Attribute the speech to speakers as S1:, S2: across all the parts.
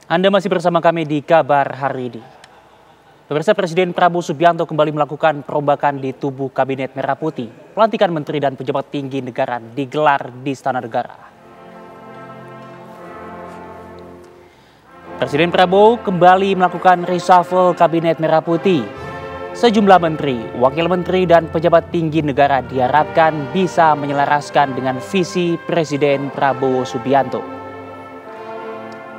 S1: Anda masih bersama kami di Kabar Hari ini. Pemirsa, Presiden Prabowo Subianto kembali melakukan perombakan di tubuh Kabinet Merah Putih. Pelantikan menteri dan pejabat tinggi negara digelar di Istana Negara. Presiden Prabowo kembali melakukan reshuffle Kabinet Merah Putih. Sejumlah menteri, wakil menteri, dan pejabat tinggi negara diharapkan bisa menyelaraskan dengan visi Presiden Prabowo Subianto.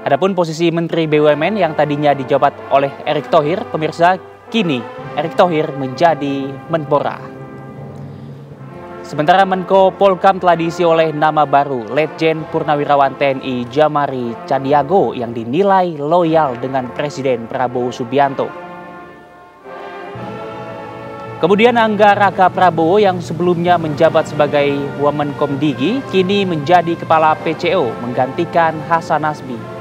S1: Adapun posisi Menteri BUMN yang tadinya dijabat oleh Erick Thohir, pemirsa, kini Erick Thohir menjadi Menpora. Sementara Menko Polhukam telah diisi oleh nama baru Letjen Purnawirawan TNI Djamari Chandiago yang dinilai loyal dengan Presiden Prabowo Subianto. Kemudian Angga Raka Prabowo yang sebelumnya menjabat sebagai Wamenkomdigi kini menjadi Kepala PCO menggantikan Hasan Nasbi.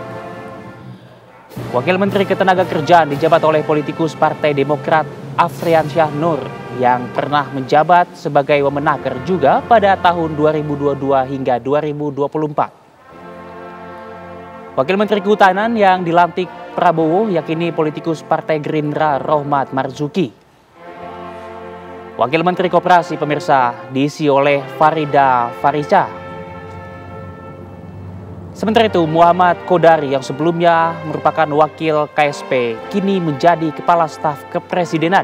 S1: Wakil Menteri Ketenagakerjaan dijabat oleh politikus Partai Demokrat Afriansyah Nur yang pernah menjabat sebagai Wamenaker juga pada tahun 2022 hingga 2024. Wakil Menteri Kehutanan yang dilantik Prabowo yakini politikus Partai Gerindra Rohmat Marzuki. Wakil Menteri Koperasi, pemirsa, diisi oleh Farida Farisha. Sementara itu, Muhammad Kodari yang sebelumnya merupakan wakil KSP kini menjadi Kepala Staf Kepresidenan.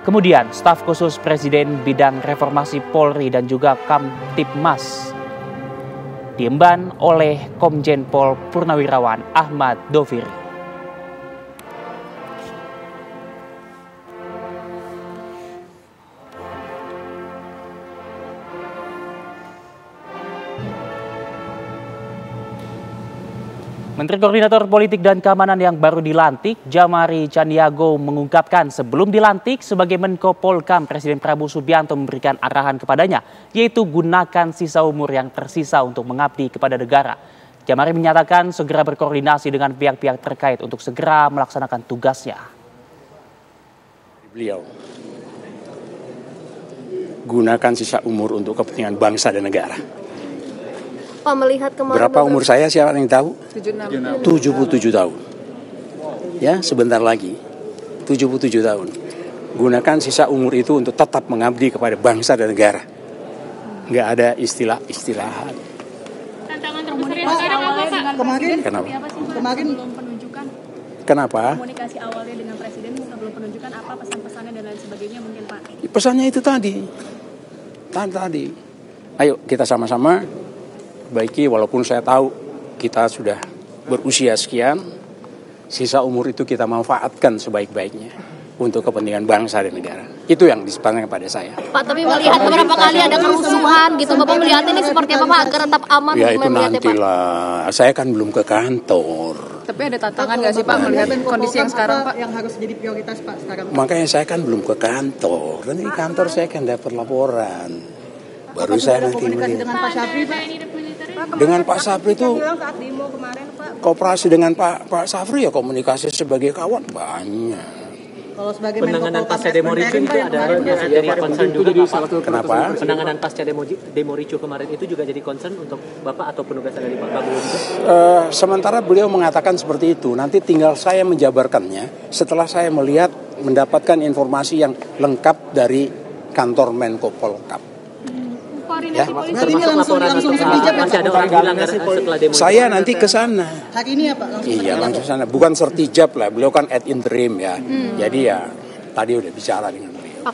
S1: Kemudian, staf khusus Presiden bidang reformasi Polri dan juga Kamtibmas diemban oleh Komjen Pol Purnawirawan Ahmad Doviri. Menteri Koordinator Politik dan Keamanan yang baru dilantik, Djamari Chandiago, mengungkapkan sebelum dilantik sebagai Menko Polhukam, Presiden Prabowo Subianto memberikan arahan kepadanya, yaitu gunakan sisa umur yang tersisa untuk mengabdi kepada negara. Djamari menyatakan segera berkoordinasi dengan pihak-pihak terkait untuk segera melaksanakan tugasnya.
S2: Beliau gunakan sisa umur untuk kepentingan bangsa dan negara.
S3: Pak, melihat kemarin
S2: berapa umur saya, siapa yang tahu?
S3: 76.
S2: 77 tahun. Ya, sebentar lagi 77 tahun. Gunakan sisa umur itu untuk tetap mengabdi kepada bangsa dan negara. Nggak ada istilah-istilahan.
S4: Tantangan terbesar yang sekarang apa, Pak?
S2: Kemarin kenapa?
S4: Kemarin belum penunjukan.
S2: Kenapa?
S4: Komunikasi awalnya dengan Presiden sebelum penunjukan apa pesan-pesannya dan lain sebagainya mungkin, Pak?
S2: Pesannya itu tadi. Ayo kita sama-sama baiki, walaupun saya tahu kita sudah berusia sekian, sisa umur itu kita manfaatkan sebaik-baiknya untuk kepentingan bangsa dan negara. Itu yang disampaikan kepada saya.
S3: Pak, tapi melihat beberapa kali ada kerusuhan gitu, Bapak melihat ini seperti apa, Pak, agar tetap aman?
S2: Ya itu nantilah, saya kan belum ke kantor.
S5: Tapi ada tantangan nggak sih, Pak, melihat kondisi yang sekarang, Pak? Yang harus jadi prioritas, Pak, sekarang?
S2: Makanya saya kan belum ke kantor. Nanti di kantor saya kan dapat laporan. Baru saya nanti melihat.
S5: Dengan Pak Syafri, Pak?
S2: Dengan Pak Syafri itu kooperasi dengan Pak Syafri ya komunikasi sebagai kawan banyak.
S5: Kalau sebagai
S6: penanganan pasca demo ricu itu ada jadi concern juga, Pak.
S2: Kenapa?
S6: Penanganan pasca demo ricu kemarin itu juga jadi concern untuk Bapak atau penugasan dari Pak Prabowo juga?
S2: Sementara beliau mengatakan seperti itu, nanti tinggal saya menjabarkannya setelah saya mendapatkan informasi yang lengkap dari kantor Menko Polhukam.
S4: Koordinasi
S2: Ya.
S4: politik.
S5: Berarti ini langsung sertijab,
S6: masih ada orang bilang setelah demo.
S2: Saya nanti ke sana.
S5: Hari ini ya, Pak?
S2: Iya, langsung ke sana. Bukan sertijab lah, beliau kan ad interim ya. Jadi ya tadi udah bicara dengan beliau.